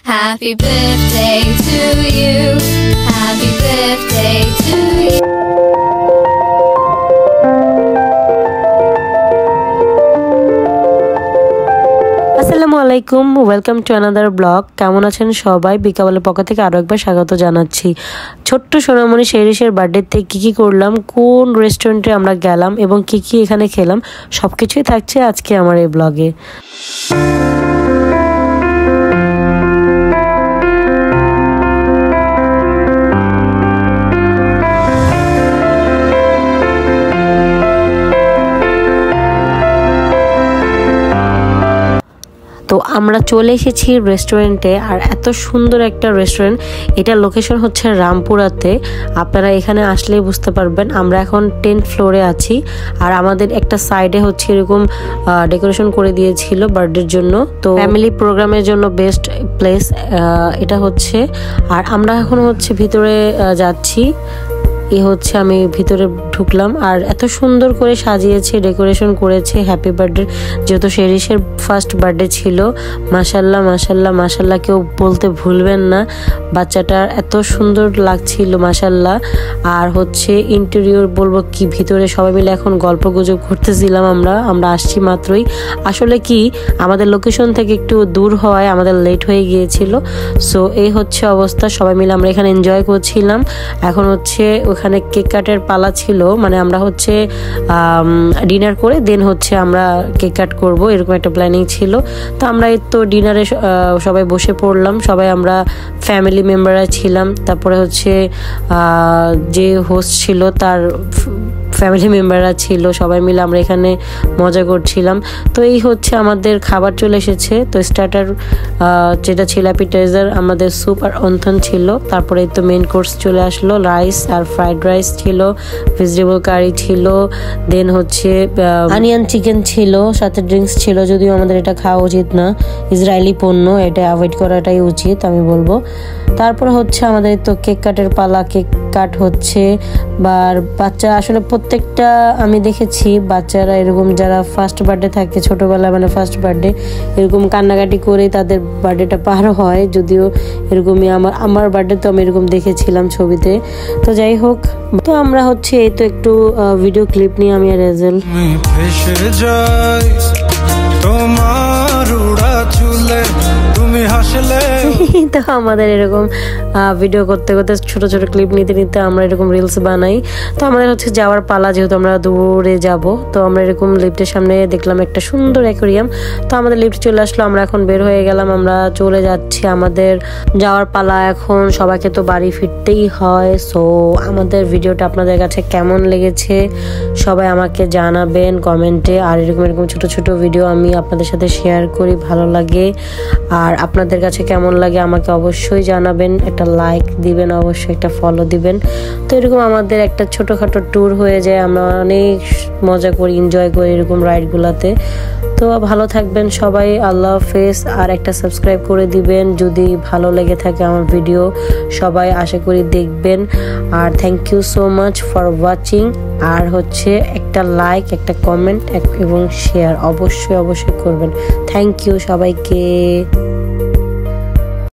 Happy birthday to you. Happy birthday to you. আসসালামু আলাইকুম, welcome to another blog. কেমন আছেন সবাই? বিকালের পক্ষ থেকে আরও একবার স্বাগত জানাচ্ছি। ছোট্ট সোনামণি শেরিশের বার্থডেতে কী করলাম, কোন রেস্টুরেন্টে আমরা গেলাম এবং কী এখানে খেলাম, সব কিছুই থাকছে আজকে আমার এই ব্লগে। তো আমরা চলে এসেছি রেস্টুরেন্টে, আর এত সুন্দর একটা রেস্টুরেন্ট। এটার লোকেশন হচ্ছে রামপুরাতে। আপনারা এখানে আসলেই বুঝতে পারবেন। আমরা এখন 10th ফ্লোরে আছি, আর আমাদের একটা সাইডে হচ্ছে এরকম ডেকোরেশন করে দিয়েছিল বার্থডের জন্য। তো ফ্যামিলি প্রোগ্রামের জন্য বেস্ট প্লেস এটা হচ্ছে। আর আমরা এখন হচ্ছে ভিতরে যাচ্ছি। হচ্ছে আমি ভিতরে ঢুকলাম, আর এত সুন্দর করে সাজিয়েছে, ডেকোরেশন করেছে হ্যাপি বার্থডে, যেহেতু শেরিশের ফার্স্ট বার্থডে ছিল। মাশাল্লাহ মাশাল্লাহ মাশাল্লাহ, কেউ বলতে ভুলবেন না, বাচ্চাটার এত সুন্দর লাগছিল মাশাল্লাহ। আর হচ্ছে ইন্টেরিয়র বলবো কি, ভিতরে সবাই মিলে এখন গল্প গুজব করতেছিলাম। আমরা আসছি মাত্রই, আসলে কি আমাদের লোকেশন থেকে একটু দূর হওয়ায় আমাদের লেট হয়ে গিয়েছিল। সো এই হচ্ছে অবস্থা, সবাই মিলে আমরা এখানে এনজয় করছিলাম। এখন হচ্ছে ওখানে কেক কাটের পালা ছিল, মানে আমরা হচ্ছে ডিনার করে দেন হচ্ছে আমরা কেক কাট করব, এরকম একটা প্ল্যানিং ছিল। তো আমরা এই তো ডিনারে সবাই বসে পড়লাম, সবাই আমরা ফ্যামিলি মেম্বাররা ছিলাম। তারপরে হচ্ছে যে হোস্ট ছিল তার ফ্যামিলি মেম্বাররা ছিল, সবাই মিলে আমরা এখানে মজা করছিলাম। তো এই হচ্ছে আমাদের খাবার চলে এসেছে। তো স্টার্টার যেটা ছিল অ্যাপিটাইজার, আমাদের স্যুপ আর অন্থন ছিল। তারপরে তো মেইন কোর্স চলে আসলো, রাইস আর ফ্রাইড রাইস ছিল, ভেজিটেবল কারি ছিল, দেন হচ্ছে অনিয়ন চিকেন ছিল, সাথে ড্রিঙ্কস ছিল। যদিও আমাদের এটা খাওয়া উচিত না, ইসরায়েলি পণ্য, এটা অ্যাভয়েড করাটাই উচিত আমি বলবো। তারপর হচ্ছে আমাদের তো কেক কাটের পালা, কেক কাট হচ্ছে। বাচ্চা আসলে প্রত্যেকটা আমি দেখেছি বাচ্চারা এরকম যারা ফার্স্ট বার্থডে থাকে ছোটবেলা, মানে ফার্স্ট বার্থডে এরকম কান্নাকাটি করে তাদের বার্থডেটা পার হয়। যদিও এরকমই আমার বার্থডে তো আমি এরকম দেখেছিলাম ছবিতে। তো যাই হোক, তো আমরা হচ্ছে এই তো একটু ভিডিও ক্লিপ নিয়ে আমি আর রেজেল তোমার উড়া চুলে তুমি হাসলে। তো আমাদের এরকম ভিডিও করতে করতে ছোট ছোট ক্লিপ নিতে নিতে আমরা এরকম রিলস বানাই। তো আমাদের হচ্ছে যাওয়ার পালা, যেহেতু আমরা দূরে যাব। তো আমরা এরকম লিফটের সামনে দেখলাম একটা সুন্দর অ্যাকোয়ারিয়াম। তো আমাদের লিফট চলে আসলো, আমরা এখন বের হয়ে গেলাম, আমরা চলে যাচ্ছি আমাদের যাওয়ার পালা। এখন সবাইকে তো বাড়ি ফিরতেই হয়। সো আমাদের ভিডিওটা আপনাদের কাছে কেমন লেগেছে সবাই আমাকে জানাবেন কমেন্টে। আর এরকম ছোট ছোট ভিডিও আমি আপনাদের সাথে শেয়ার করি, ভালো লাগে। আর আপনাদের কাছে কেমন লাগে আমাকে অবশ্যই জানাবেন, একটা লাইক দিবেন, অবশ্যই একটা ফলো দিবেন। তো এরকম আমাদের একটা ছোটোখাটো ট্যুর হয়ে যায়, আমরা অনেক মজা করি, এনজয় করি এরকম রাইডগুলোতে। তো ভালো থাকবেন সবাই, আল্লাহ হাফেজ। আর একটা সাবস্ক্রাইব করে দিবেন যদি ভালো লেগে থাকে আমার ভিডিও, সবাই আশা করি দেখবেন। আর thank you so much for watching. আর হচ্ছে একটা লাইক, একটা কমেন্ট এবং শেয়ার অবশ্যই করবেন। থ্যাংক ইউ সবাইকে।